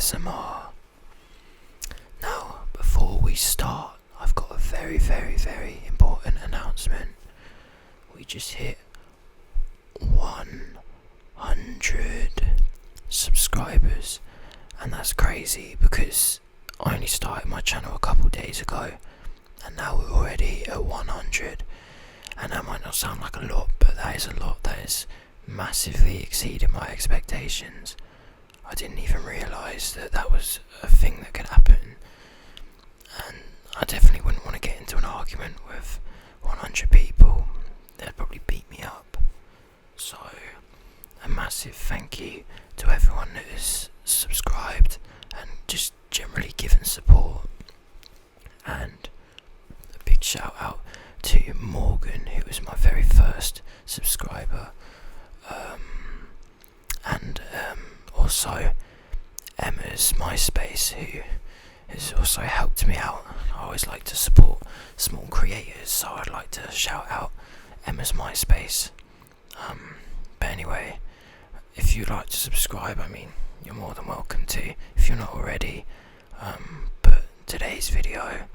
leighkasmr. Now, before we start, I've got a very, very, very important announcement. We just hit 100 subscribers, and that's crazy because I only started my channel a couple days ago, and now we're already at 100. And that might not sound like a lot, but that is a lot. That is massively exceeded my expectations. I didn't even realise that that was a thing that could happen, and I definitely wouldn't want to get into an argument with 100 people. They'd probably beat me up. So a massive thank you to everyone that has subscribed and just generally given support, and a big shout out to Morgan, who was my very first subscriber, and also Emma's MySpace, who has also helped me out. I always like to support small creators, so I'd like to shout out Emma's MySpace. But anyway, if you'd like to subscribe, you're more than welcome to, if you're not already. But today's video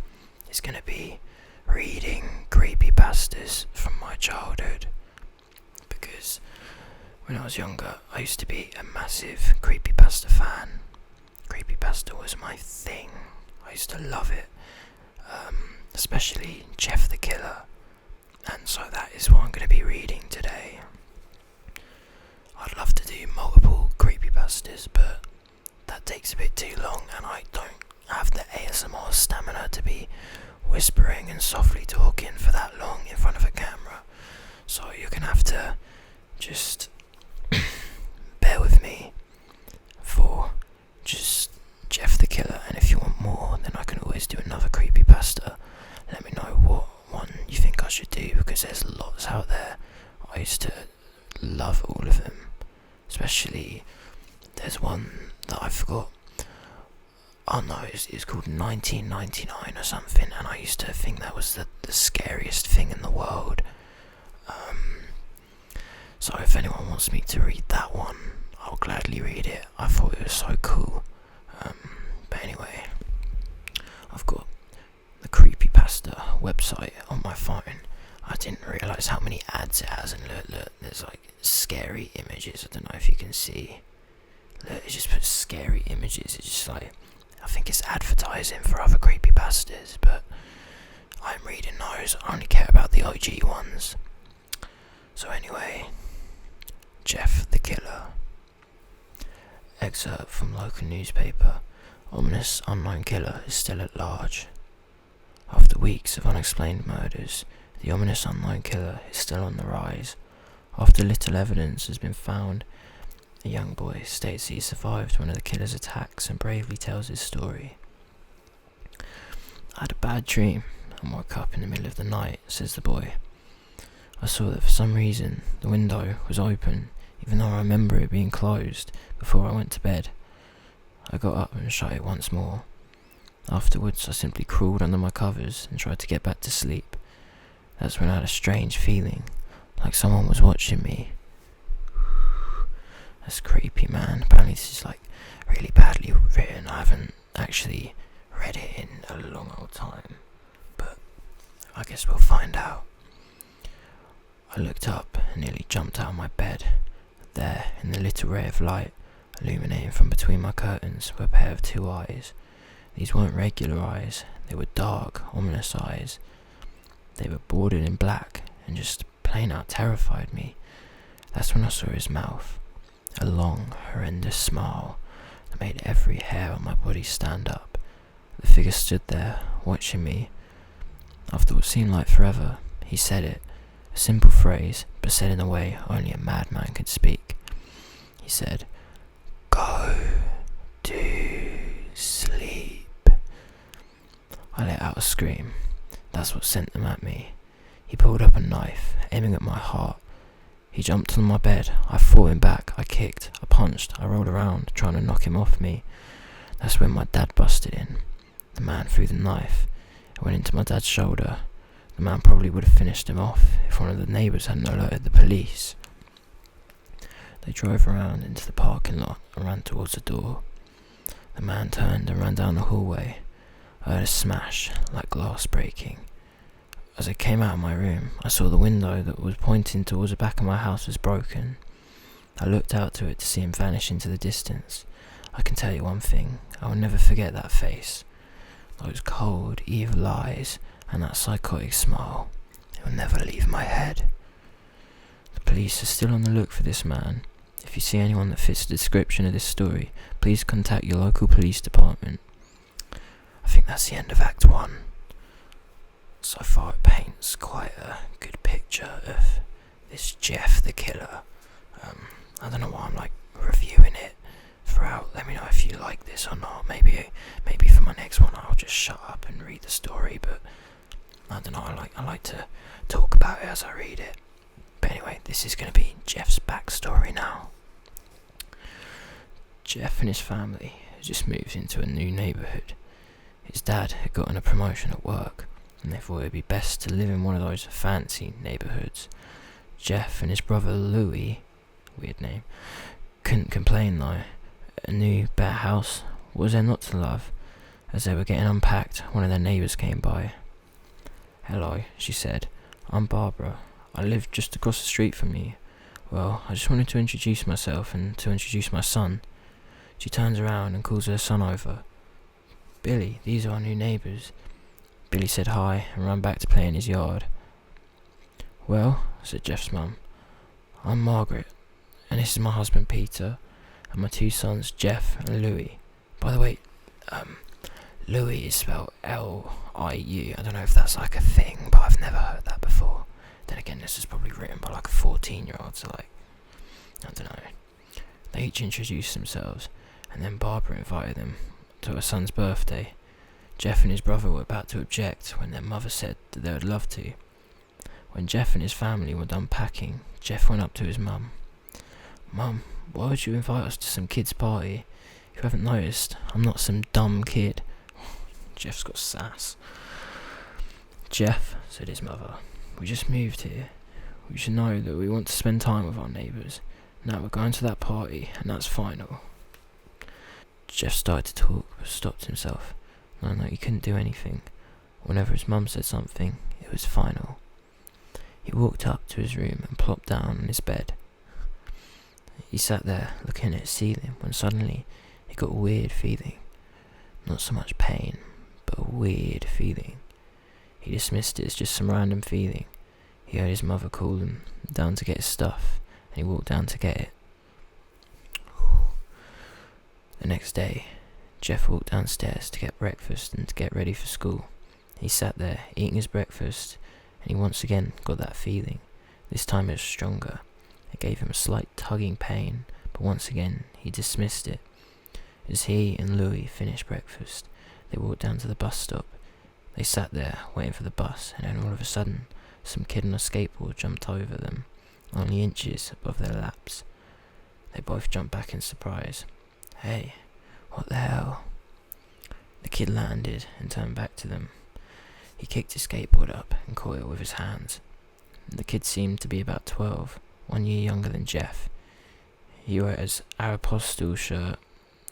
is going to be reading creepypastas from my childhood, because when I was younger I used to be a massive creepypasta fan. Creepypasta was my thing. I used to love it, especially Jeff the Killer, and so that is what I'm going to be reading today. I'd love to do multiple creepypastas, but that takes a bit too long, and I don't have the ASMR stamina to be whispering and softly talking for that long in front of a camera. So you're going to have to just bear with me for just Jeff the Killer, and if you want more, then I can always do another creepypasta. Let me know what one you think I should do, because there's lots out there. I used to love all of them, especially there's one that I forgot. Oh no, it's called 1999 or something, and I used to think that was the scariest thing in the world. So if anyone wants me to read that one, I'll gladly read it. I thought it was so cool. But anyway, I've got the creepypasta website on my phone. I didn't realise how many ads it has, and look, there's like scary images. I don't know if you can see. Look, it just puts scary images. It's just like, I think it's advertising for other creepypastas, but I'm reading those. I only care about the OG ones. So anyway, Jeff the Killer. Excerpt from local newspaper. Ominous unknown killer is still at large. After weeks of unexplained murders, the ominous unknown killer is still on the rise. After little evidence has been found, a young boy states he survived one of the killer's attacks and bravely tells his story. I had a bad dream and woke up in the middle of the night, says the boy. I saw that for some reason the window was open, even though I remember it being closed before I went to bed. I got up and shut it once more. Afterwards I simply crawled under my covers and tried to get back to sleep. That's when I had a strange feeling, like someone was watching me. That's creepy, man. Apparently this is like really badly written. I haven't actually read it in a long old time, but I guess we'll find out. I looked up and nearly jumped out of my bed. There, in the little ray of light illuminating from between my curtains, were a pair of two eyes. These weren't regular eyes, they were dark, ominous eyes. They were bordered in black and just plain out terrified me. That's when I saw his mouth, a long, horrendous smile that made every hair on my body stand up. The figure stood there, watching me. After what seemed like forever, he said it, a simple phrase, but said in a way only a madman could speak. He said, "Go to sleep." I let out a scream. That's what sent them at me. He pulled up a knife, aiming at my heart. He jumped on my bed. I fought him back. I kicked. I punched. I rolled around, trying to knock him off me. That's when my dad busted in. The man threw the knife. It went into my dad's shoulder. The man probably would have finished him off if one of the neighbours hadn't alerted the police. They drove around into the parking lot and ran towards the door. The man turned and ran down the hallway. I heard a smash, like glass breaking. As I came out of my room, I saw the window that was pointing towards the back of my house was broken. I looked out to it to see him vanish into the distance. I can tell you one thing, I will never forget that face. Those cold, evil eyes, and that psychotic smile. It will never leave my head. The police are still on the look for this man. If you see anyone that fits the description of this story, please contact your local police department. I think that's the end of Act 1. So far it paints quite a good picture of this Jeff the killer. I don't know why I'm reviewing it throughout. Let me know if you like this or not. Maybe for my next one I'll just shut up and read the story, but I don't know, I like to talk about it as I read it. But anyway, this is going to be Jeff's backstory now. Jeff and his family had just moved into a new neighbourhood. His dad had gotten a promotion at work, and they thought it'd be best to live in one of those fancy neighbourhoods. Jeff and his brother Louis, weird name, couldn't complain though. A new, better house, what was there not to love? As they were getting unpacked, one of their neighbours came by. "Hello," she said. "I'm Barbara. I live just across the street from you. Well, I just wanted to introduce myself and to introduce my son." She turns around and calls her son over. "Billy, these are our new neighbours." Billy said hi and ran back to play in his yard. "Well," said Jeff's mum, "I'm Margaret, and this is my husband Peter, and my two sons Jeff and Louis. By the way, Louis is spelled Liu. I don't know if that's a thing, but I've never heard that before. Then again, this is probably written by a 14-year-old, so I don't know." They each introduced themselves, and then Barbara invited them to her son's birthday. Jeff and his brother were about to object when their mother said that they would love to. When Jeff and his family were done packing, Jeff went up to his mum. "Mum, why would you invite us to some kid's party? If you haven't noticed, I'm not some dumb kid." Jeff's got sass. "Jeff," said his mother, "we just moved here. We should know that we want to spend time with our neighbours. Now we're going to that party, and that's final." Jeff started to talk, but stopped himself. No, he couldn't do anything. Whenever his mum said something, it was final. He walked up to his room and plopped down on his bed. He sat there, looking at the ceiling, when suddenly he got a weird feeling. Not so much pain, but a weird feeling. He dismissed it as just some random feeling. He heard his mother call him down to get his stuff, and he walked down to get it. The next day, Jeff walked downstairs to get breakfast and to get ready for school. He sat there, eating his breakfast, and he once again got that feeling. This time it was stronger. It gave him a slight tugging pain, but once again he dismissed it. As he and Louis finished breakfast, they walked down to the bus stop. They sat there, waiting for the bus, and then all of a sudden, some kid on a skateboard jumped over them, only inches above their laps. They both jumped back in surprise. "Hey, what the hell?" The kid landed and turned back to them. He kicked his skateboard up and caught it with his hands. The kid seemed to be about 12, 1 year younger than Jeff. He wore his Aeropostale shirt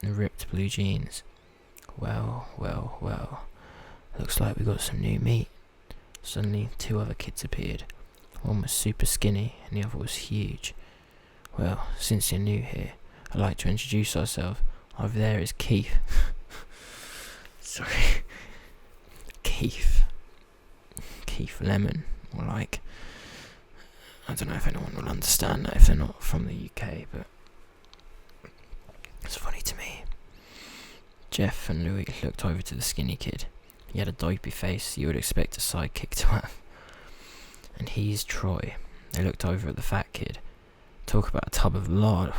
and ripped blue jeans. Well, looks like we got some new meat." Suddenly, 2 other kids appeared. One was super skinny and the other was huge. "Well, since you're new here, I'd like to introduce ourselves. Over there is Keith." Sorry. Keith Lemon. Or I don't know if anyone will understand that if they're not from the UK, but it's funny to me. Jeff and Louis looked over to the skinny kid. He had a dopey face you would expect a sidekick to have. And he's Troy. They looked over at the fat kid. Talk about a tub of lard.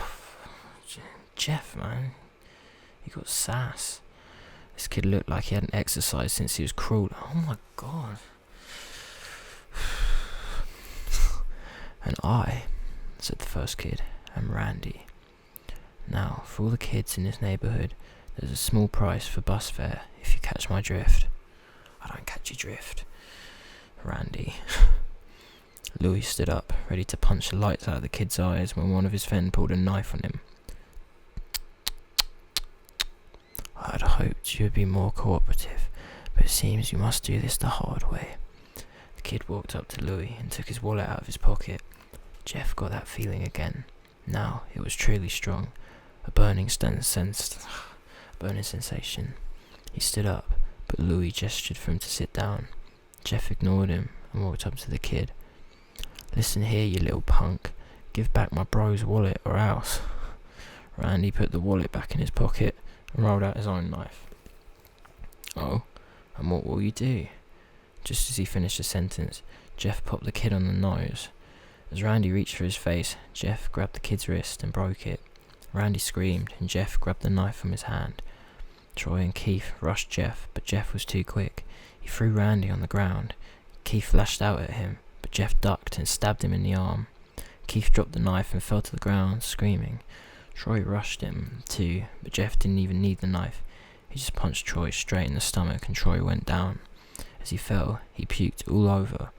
Jeff, man. He got sass. This kid looked like he hadn't exercised since he was crawling. Oh my god. "And I," said the first kid, "am Randy. Now, for all the kids in this neighbourhood, there's a small price for bus fare if you catch my drift." "I don't catch your drift, Randy." Louis stood up, ready to punch the lights out of the kid's eyes when one of his men pulled a knife on him. hoped you would be more cooperative, but it seems you must do this the hard way. The kid walked up to Louis and took his wallet out of his pocket. Jeff got that feeling again. Now it was truly strong, a burning sensation. He stood up, but Louis gestured for him to sit down. Jeff ignored him and walked up to the kid. "Listen here, you little punk. Give back my bro's wallet or else." Randy put the wallet back in his pocket and rolled out his own knife. "Oh, and what will you do?" Just as he finished the sentence, Jeff popped the kid on the nose. As Randy reached for his face, Jeff grabbed the kid's wrist and broke it. Randy screamed and Jeff grabbed the knife from his hand. Troy and Keith rushed Jeff, but Jeff was too quick. He threw Randy on the ground. Keith lashed out at him, but Jeff ducked and stabbed him in the arm. Keith dropped the knife and fell to the ground, screaming. Troy rushed him too, but Jeff didn't even need the knife. He just punched Troy straight in the stomach and Troy went down. As he fell, he puked all over.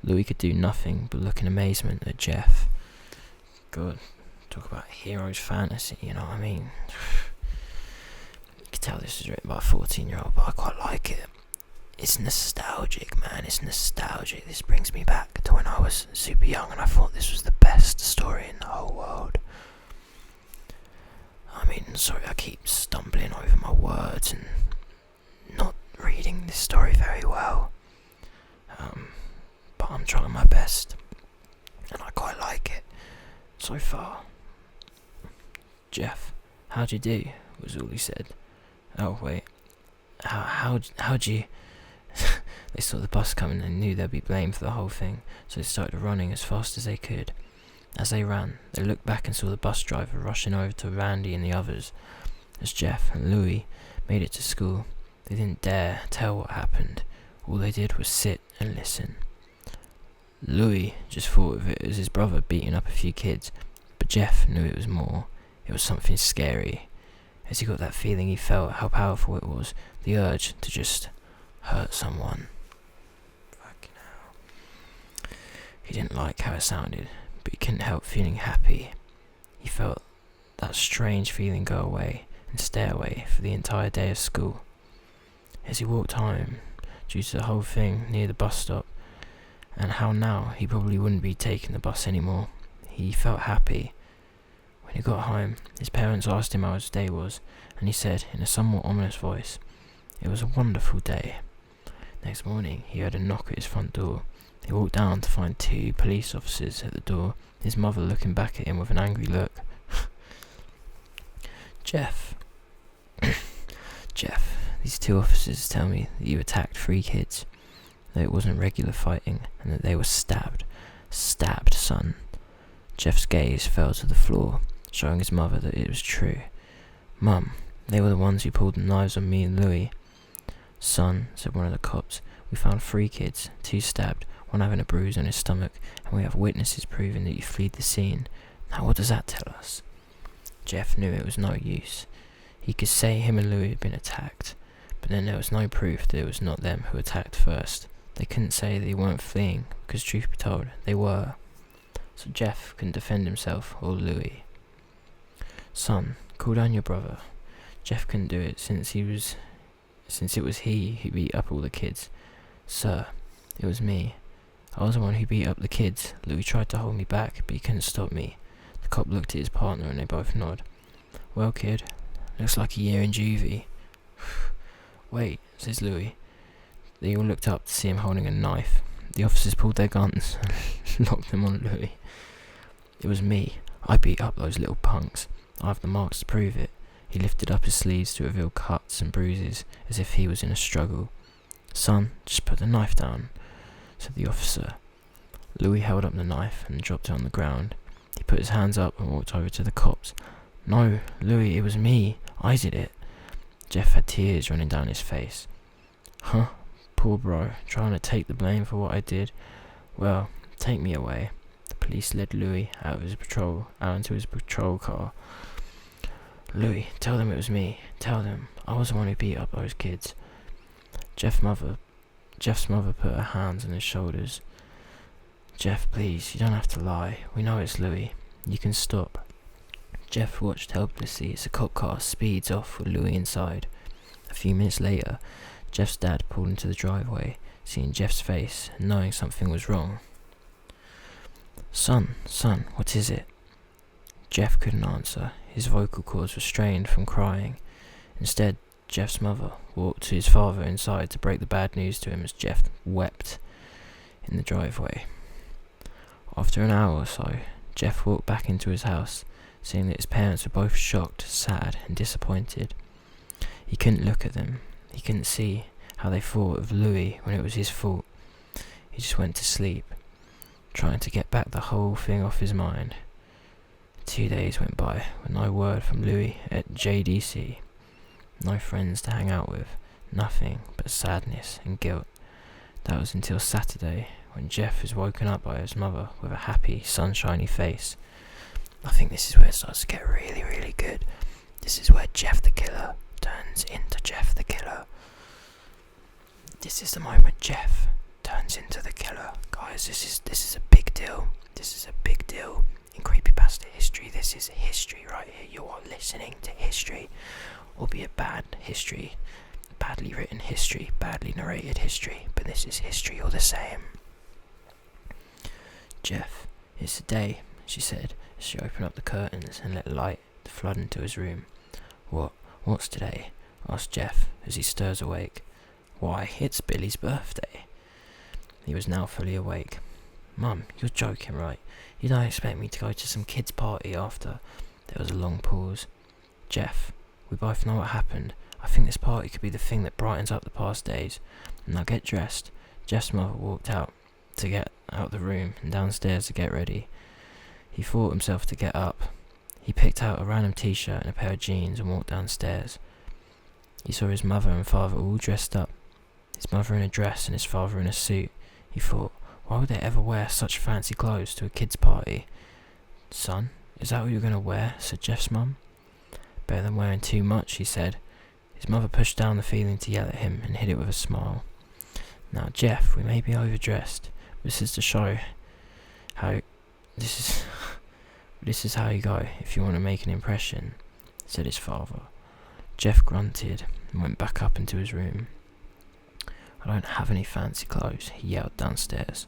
Louis could do nothing but look in amazement at Jeff. God, talk about hero's fantasy, you know what I mean? You can tell this was written by a 14-year-old, but I quite like it. It's nostalgic, man, it's nostalgic. This brings me back to when I was super young and I thought this was the best story in the whole world. I mean, sorry, I keep stumbling over my words and not reading this story very well. But I'm trying my best, and I quite like it so far. "Jeff, how'd you do?" was all he said. "Oh, wait, how'd you..." They saw the bus coming and knew they'd be blamed for the whole thing, so they started running as fast as they could. As they ran, they looked back and saw the bus driver rushing over to Randy and the others. As Jeff and Louis made it to school, they didn't dare tell what happened. All they did was sit and listen. Louis just thought of it as his brother beating up a few kids, but Jeff knew it was more. It was something scary. As he got that feeling, he felt how powerful it was, the urge to just hurt someone. Fucking hell. He didn't like how it sounded, but he couldn't help feeling happy. He felt that strange feeling go away and stay away for the entire day of school. As he walked home, due to the whole thing near the bus stop, and how now he probably wouldn't be taking the bus anymore, he felt happy. When he got home, his parents asked him how his day was, and he said in a somewhat ominous voice, "It was a wonderful day." Next morning, he heard a knock at his front door. He walked down to find 2 police officers at the door, his mother looking back at him with an angry look. Jeff, these 2 officers tell me that you attacked 3 kids, that it wasn't regular fighting, and that they were stabbed. Stabbed, son. Jeff's gaze fell to the floor, showing his mother that it was true. "Mum, they were the ones who pulled the knives on me and Louis." "Son," said one of the cops, "we found 3 kids, 2 stabbed, one having a bruise on his stomach, and we have witnesses proving that you fled the scene. Now what does that tell us?" Jeff knew it was no use. He could say him and Louis had been attacked, but then there was no proof that it was not them who attacked first. They couldn't say that they weren't fleeing, because truth be told, they were. So Jeff couldn't defend himself or Louis. "Son, call down your brother." Jeff couldn't do it since it was he who beat up all the kids. "Sir, it was me. I was the one who beat up the kids. Louis tried to hold me back, but he couldn't stop me." The cop looked at his partner and they both nodded. "Well, kid, looks like a year in juvie." "Wait," says Louis. They all looked up to see him holding a knife. The officers pulled their guns and locked them on Louis. "It was me. I beat up those little punks. I have the marks to prove it." He lifted up his sleeves to reveal cuts and bruises, as if he was in a struggle. "Son, just put the knife down," said the officer. Louis held up the knife and dropped it on the ground. He put his hands up and walked over to the cops. "No, Louis, it was me. I did it." Jeff had tears running down his face. "Huh? Poor bro, trying to take the blame for what I did. Well, take me away." The police led Louis out into his patrol car. "Louis, tell them it was me. Tell them I was the one who beat up those kids." Jeff's mother put her hands on his shoulders. "Jeff, please, you don't have to lie. We know it's Louis. You can stop." Jeff watched helplessly as the cop car speeds off with Louis inside. A A few minutes later, Jeff's dad pulled into the driveway, seeing Jeff's face and knowing something was wrong. Son, what is it? Jeff couldn't answer. His vocal cords were strained from crying. Instead, Jeff's mother walked to his father inside to break the bad news to him as Jeff wept in the driveway. After an hour or so, Jeff walked back into his house, seeing that his parents were both shocked, sad, and disappointed. He couldn't look at them. He couldn't see how they thought of Louis when it was his fault. He just went to sleep, trying to get back the whole thing off his mind. 2 days went by with no word from Louis at JDC. No friends to hang out with, nothing but sadness and guilt. That was until Saturday, when Jeff was woken up by his mother with a happy, sunshiny face. I think this is where it starts to get really, really good. This is where Jeff the Killer turns into Jeff the Killer. This is the moment Jeff turns into the killer. Guys, this is a big deal. This is a big deal in creepypasta history. This is history right here. You are listening to history. Albeit bad history. Badly written history. Badly narrated history. But this is history all the same. Jeff, it's the day, she said as she opened up the curtains and let light flood into his room. What's today? Asked Jeff as he stirs awake. Why, it's Billy's birthday. He was now fully awake. Mum, you're joking, right? You don't expect me to go to some kid's party after? There was a long pause. Jeff, we both know what happened. I think this party could be the thing that brightens up the past days. Now get dressed. Jeff's mother walked out to get out the room and downstairs to get ready. He fought himself to get up. He picked out a random t-shirt and a pair of jeans and walked downstairs. He saw his mother and father all dressed up. His mother in a dress and his father in a suit. He thought, why would they ever wear such fancy clothes to a kid's party? Son, is that what you're going to wear? Said Jeff's mum. Better than wearing too much, he said. His mother pushed down the feeling to yell at him and hid it with a smile. Now, Jeff, we may be overdressed. This is to show how... This is how you go if you want to make an impression, said his father. Jeff grunted and went back up into his room. I don't have any fancy clothes, he yelled downstairs.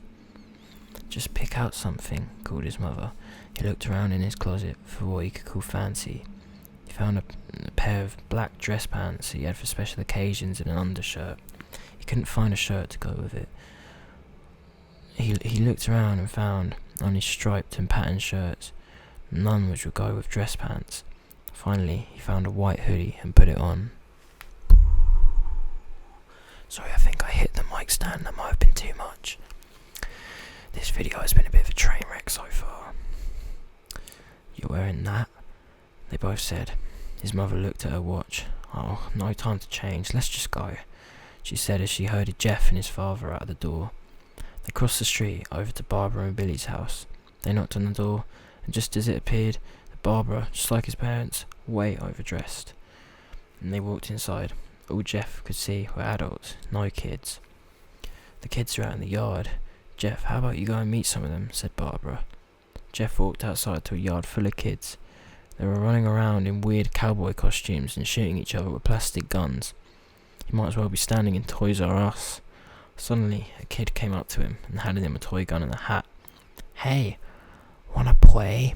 Just pick out something, called his mother. He looked around in his closet for what he could call fancy. He found a pair of black dress pants he had for special occasions and an undershirt. He couldn't find a shirt to go with it. He looked around and found only striped and patterned shirts. None which would go with dress pants. Finally, he found a white hoodie and put it on. Sorry, I think I hit the mic stand. That might have been too much. This video has been a bit of a train wreck so far. You're wearing that? They both said. His mother looked at her watch. Oh, no time to change. Let's just go, she said as she herded Jeff and his father out of the door. They crossed the street over to Barbara and Billy's house. They knocked on the door, and just as it appeared, Barbara, just like his parents, way overdressed. And they walked inside. All Jeff could see were adults, no kids. The kids are out in the yard. Jeff, how about you go and meet some of them, said Barbara. Jeff walked outside to a yard full of kids. They were running around in weird cowboy costumes and shooting each other with plastic guns. He might as well be standing in Toys R Us. Suddenly, a kid came up to him and handed him a toy gun and a hat. Hey, wanna play?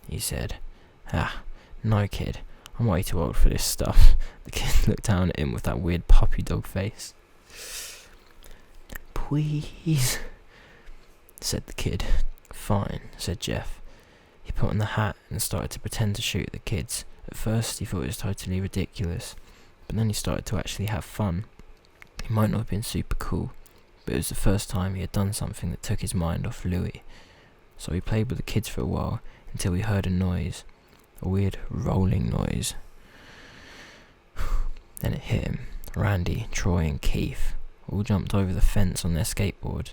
He said. Ah, no kid. I'm way too old for this stuff. The kid looked down at him with that weird puppy dog face. Please, said the kid. Fine, said Jeff. He put on the hat and started to pretend to shoot at the kids. At first, he thought it was totally ridiculous, but then he started to actually have fun. He might not have been super cool, but it was the first time he had done something that took his mind off Louis. So he played with the kids for a while until he heard a noise, a weird rolling noise. Then it hit him. Randy, Troy and Keith all jumped over the fence on their skateboard.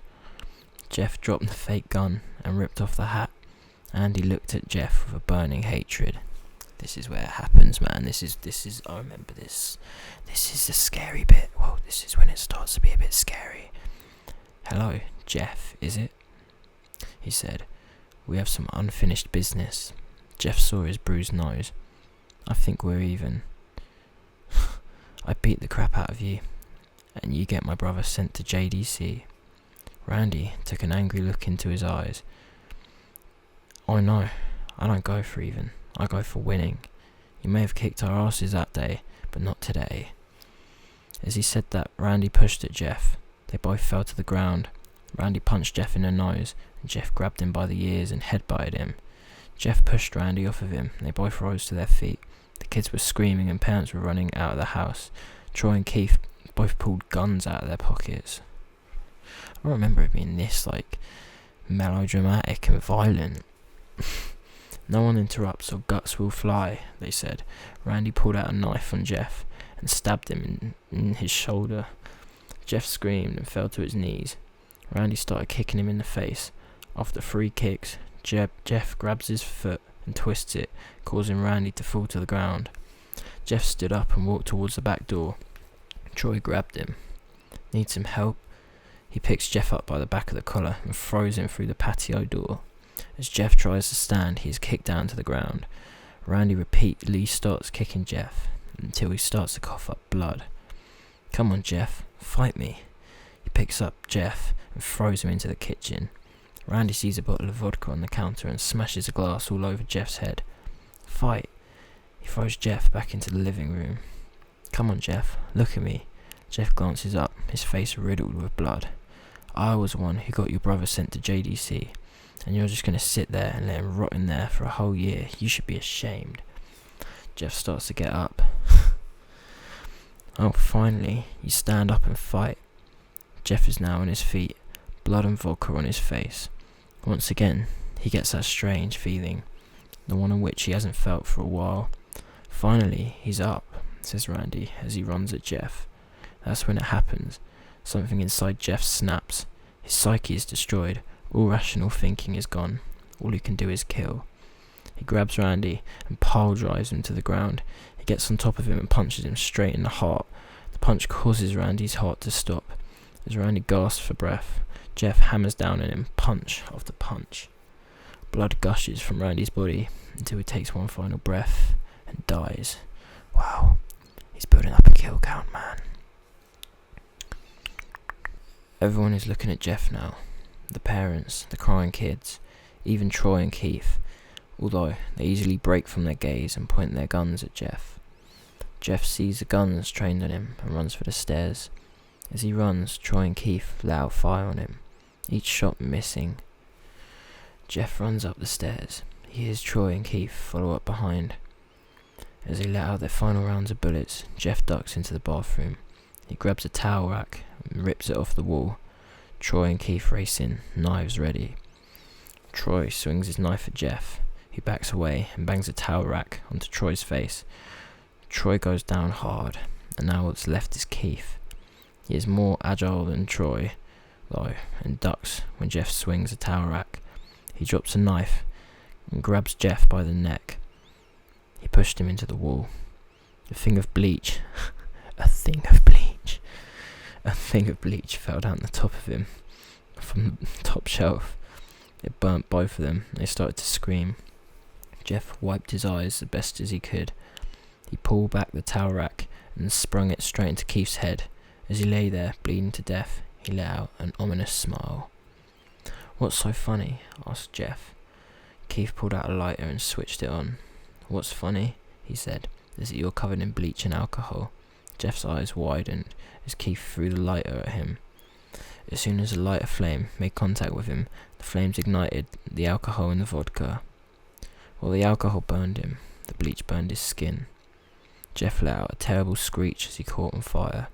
Jeff dropped the fake gun and ripped off the hat. Andy looked at Jeff with a burning hatred. This is where it happens, man. This is I remember this. This is the scary bit. Well, this is when it starts to be a bit scary. Hello, Jeff, is it? He said. We have some unfinished business. Jeff saw his bruised nose. I think we're even. I beat the crap out of you, and you get my brother sent to JDC. Randy took an angry look into his eyes. Oh no, I don't go for even. I go for winning. You may have kicked our asses that day, but not today. As he said that, Randy pushed at Jeff. They both fell to the ground. Randy punched Jeff in the nose, and Jeff grabbed him by the ears and headbutted him. Jeff pushed Randy off of him, and they both rose to their feet. The kids were screaming and parents were running out of the house. Troy and Keith both pulled guns out of their pockets. I don't remember it being this, melodramatic and violent. No one interrupts or guts will fly, they said. Randy pulled out a knife on Jeff and stabbed him in his shoulder. Jeff screamed and fell to his knees. Randy started kicking him in the face. After 3 kicks, Jeff grabs his foot and twists it, causing Randy to fall to the ground. Jeff stood up and walked towards the back door. Troy grabbed him. Need some help? He picks Jeff up by the back of the collar and throws him through the patio door. As Jeff tries to stand, he is kicked down to the ground. Randy repeatedly starts kicking Jeff until he starts to cough up blood. Come on, Jeff, fight me. He picks up Jeff and throws him into the kitchen. Randy sees a bottle of vodka on the counter and smashes a glass all over Jeff's head. Fight. He throws Jeff back into the living room. Come on, Jeff, look at me. Jeff glances up, his face riddled with blood. I was the one who got your brother sent to JDC, and you're just going to sit there and let him rot in there for a whole year. You should be ashamed. Jeff starts to get up. Oh, finally, you stand up and fight. Jeff is now on his feet, blood and vodka on his face. Once again, he gets that strange feeling, the one in which he hasn't felt for a while. Finally, he's up, says Randy as he runs at Jeff. That's when it happens. Something inside Jeff snaps. His psyche is destroyed. All rational thinking is gone. All he can do is kill. He grabs Randy and pile drives him to the ground. He gets on top of him and punches him straight in the heart. The punch causes Randy's heart to stop. As Randy gasps for breath, Jeff hammers down on him, punch after punch. Blood gushes from Randy's body until he takes one final breath and dies. Wow, he's building up a kill count, man. Everyone is looking at Jeff now. The parents, the crying kids, even Troy and Keith, although they easily break from their gaze and point their guns at Jeff. Jeff sees the guns trained on him and runs for the stairs. As he runs, Troy and Keith let out fire on him, each shot missing. Jeff runs up the stairs. He hears Troy and Keith follow up behind. As they let out their final rounds of bullets, Jeff ducks into the bathroom. He grabs a towel rack and rips it off the wall. Troy and Keith race in, knives ready. Troy swings his knife at Jeff, who backs away and bangs a towel rack onto Troy's face. Troy goes down hard, and now what's left is Keith. He is more agile than Troy, though, and ducks when Jeff swings a towel rack. He drops a knife and grabs Jeff by the neck. He pushed him into the wall. A thing of bleach fell down the top of him from the top shelf. It burnt both of them. They started to scream. Jeff wiped his eyes the best as he could. He pulled back the towel rack and sprung it straight into Keith's head. As he lay there, bleeding to death, he let out an ominous smile. What's so funny? Asked Jeff. Keith pulled out a lighter and switched it on. What's funny, he said, is that you're covered in bleach and alcohol. Jeff's eyes widened as Keith threw the lighter at him. As soon as the lighter flame made contact with him, the flames ignited the alcohol in the vodka. While the alcohol burned him, the bleach burned his skin. Jeff let out a terrible screech as he caught on fire.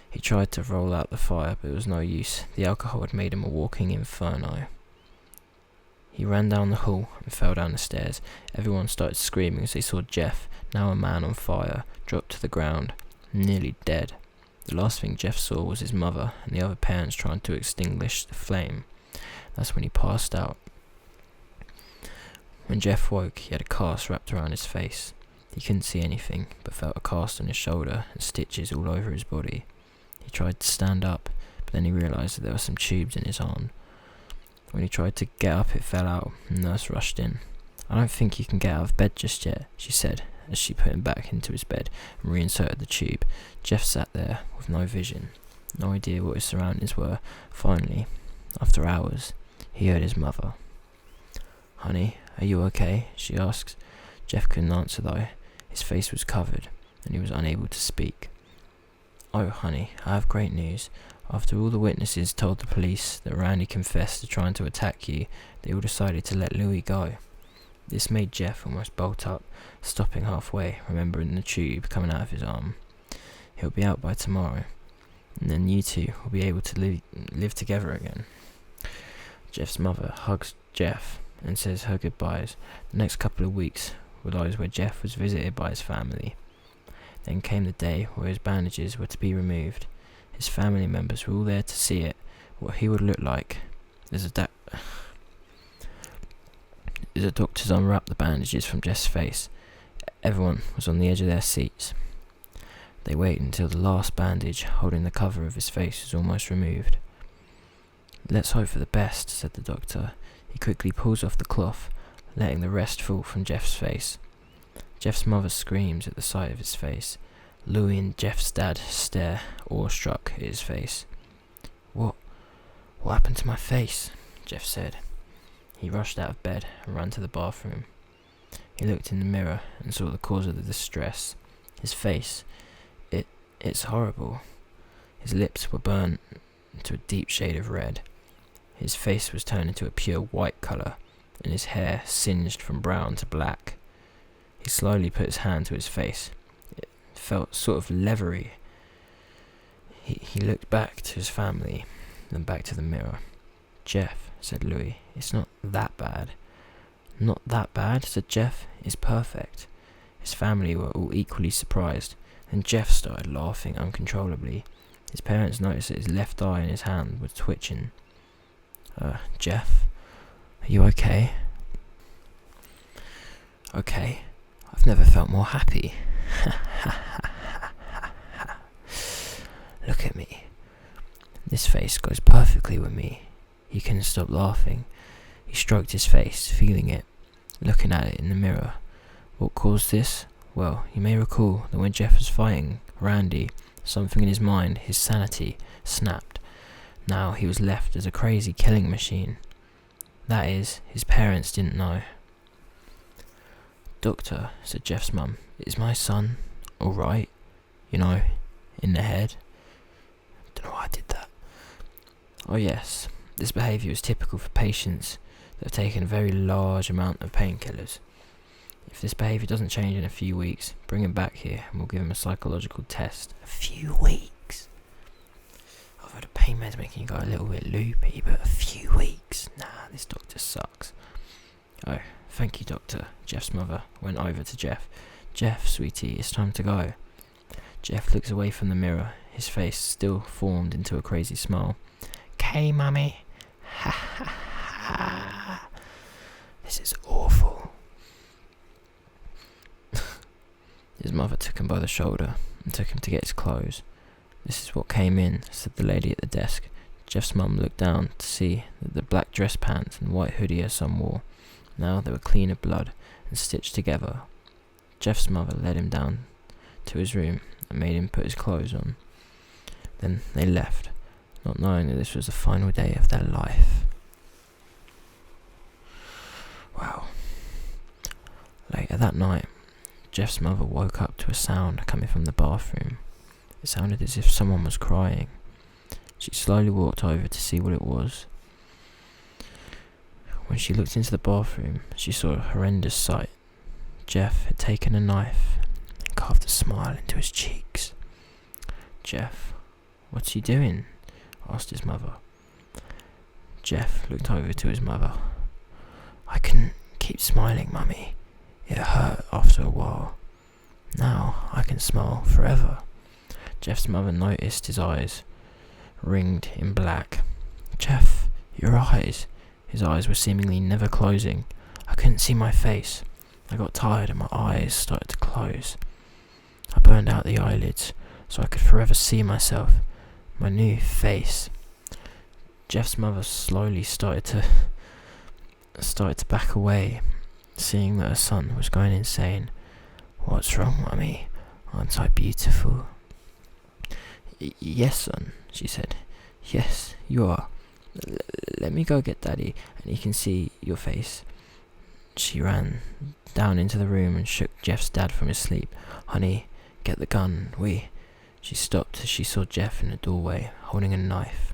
He tried to roll out the fire, but it was no use. The alcohol had made him a walking inferno. He ran down the hall and fell down the stairs. Everyone started screaming as they saw Jeff, now a man on fire, drop to the ground, nearly dead. The last thing Jeff saw was his mother and the other parents trying to extinguish the flame. That's when he passed out. When Jeff woke, he had a cast wrapped around his face. He couldn't see anything, but felt a cast on his shoulder and stitches all over his body. He tried to stand up, but then he realised that there were some tubes in his arm. When he tried to get up, it fell out, and the nurse rushed in. I don't think you can get out of bed just yet, she said, as she put him back into his bed and reinserted the tube. Jeff sat there with no vision, no idea what his surroundings were. Finally, after hours, he heard his mother. "Honey, are you okay?" she asks. Jeff couldn't answer though. His face was covered and he was unable to speak. "Oh, honey, I have great news. After all the witnesses told the police that Randy confessed to trying to attack you, they all decided to let Louis go." This made Jeff almost bolt up, stopping halfway, remembering the tube coming out of his arm. "He'll be out by tomorrow, and then you two will be able to live together again." Jeff's mother hugs Jeff and says her goodbyes. The next couple of weeks were those where Jeff was visited by his family. Then came the day where his bandages were to be removed. His family members were all there to see it, what he would look like. As the doctors unwrapped the bandages from Jeff's face, everyone was on the edge of their seats. They waited until the last bandage holding the cover of his face was almost removed. "Let's hope for the best," said the doctor. He quickly pulls off the cloth, letting the rest fall from Jeff's face. Jeff's mother screams at the sight of his face. Louis and Jeff's dad stare, awestruck, at his face. What happened to my face?" Jeff said. He rushed out of bed and ran to the bathroom. He looked in the mirror and saw the cause of the distress. His face. It's horrible. His lips were burnt into a deep shade of red. His face was turned into a pure white colour, and his hair singed from brown to black. He slowly put his hand to his face. It felt sort of leathery. He looked back to his family, then back to the mirror. "Jeff," said Louis, "it's not that bad." "Not that bad," said Jeff. "It's perfect." His family were all equally surprised, and Jeff started laughing uncontrollably. His parents noticed that his left eye and his hand were twitching. Jeff, are you okay?" "Okay, I've never felt more happy." "Look at me. This face goes perfectly with me." He couldn't stop laughing. He stroked his face, feeling it, looking at it in the mirror. What caused this? Well, you may recall that when Jeff was fighting Randy, something in his mind, his sanity, snapped. Now he was left as a crazy killing machine. That is, his parents didn't know. "Doctor," said Jeff's mum, "is my son alright? You know, in the head?" "Don't know why I did that." "Oh yes, this behaviour is typical for patients that have taken a very large amount of painkillers. If this behaviour doesn't change in a few weeks, bring him back here and we'll give him a psychological test." "A few weeks? I've heard of pain meds making you go a little bit loopy, but a few weeks? Nah, this doctor sucks." "Oh, thank you, doctor." Jeff's mother went over to Jeff. "Jeff, sweetie, it's time to go." Jeff looks away from the mirror, his face still formed into a crazy smile. "'Kay, mummy." "Ha ha ha. This is awful." His mother took him by the shoulder and took him to get his clothes. "This is what came in," said the lady at the desk. Jeff's mum looked down to see that the black dress pants and white hoodie her son wore, now they were clean of blood and stitched together. Jeff's mother led him down to his room and made him put his clothes on. Then they left, not knowing that this was the final day of their life. Wow. Later that night, Jeff's mother woke up to a sound coming from the bathroom. It sounded as if someone was crying. She slowly walked over to see what it was. When she looked into the bathroom, she saw a horrendous sight. Jeff had taken a knife and carved a smile into his cheeks. "Jeff, what's he doing?" asked his mother. Jeff looked over to his mother. "I couldn't keep smiling, Mummy. It hurt after a while. Now I can smile forever." Jeff's mother noticed his eyes, ringed in black. "Jeff, your eyes." His eyes were seemingly never closing. "I couldn't see my face. I got tired and my eyes started to close. I burned out the eyelids so I could forever see myself, my new face." Jeff's mother slowly started to back away, seeing that her son was going insane. What's wrong, Mummy? Aren't I beautiful? Yes, son, she said. Yes, you are. Let me go get Daddy, and he can see your face. She ran down into the room and shook Jeff's dad from his sleep. Honey, get the gun, She stopped as she saw Jeff in the doorway, holding a knife.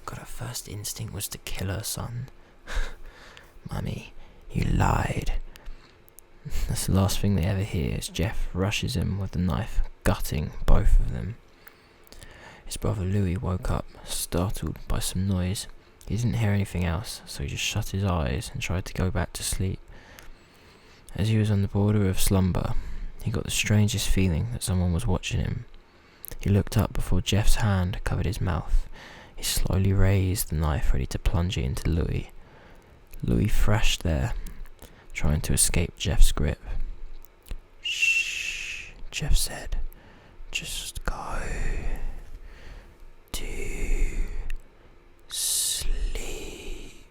God, her first instinct was to kill her son. Mummy, you lied. That's the last thing they ever hear as Jeff rushes him with the knife, gutting both of them. His brother Louis woke up, startled by some noise. He didn't hear anything else, so he just shut his eyes and tried to go back to sleep. As he was on the border of slumber, he got the strangest feeling that someone was watching him. He looked up before Jeff's hand covered his mouth. He slowly raised the knife, ready to plunge it into Louis. Louis thrashed there, trying to escape Jeff's grip. Shh, Jeff said. Just go to sleep.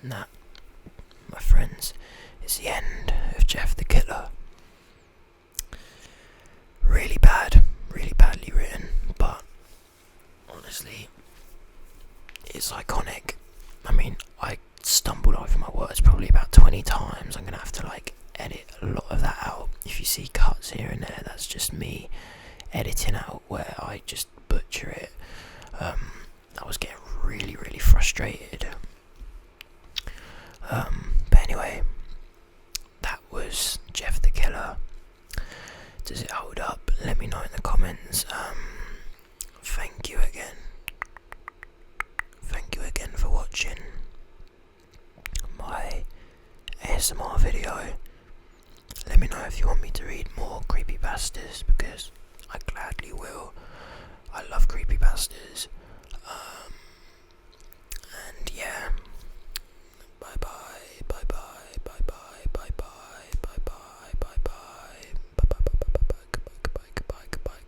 And that, my friends, is the end of Jeff the Killer. Really badly written, but honestly, it's iconic. I mean, I stumbled over my words probably about 20 times. I'm gonna have to edit a lot of that out. If you see cuts here and there, that's just me editing out where I just butcher it. I was getting really frustrated. But anyway, that was Jeff the Killer. Does it hold up? Let me know in the comments. Thank you again. Thank you again for watching my ASMR video. Let me know if you want me to read more creepypastas, because I gladly will. I love creepypastas.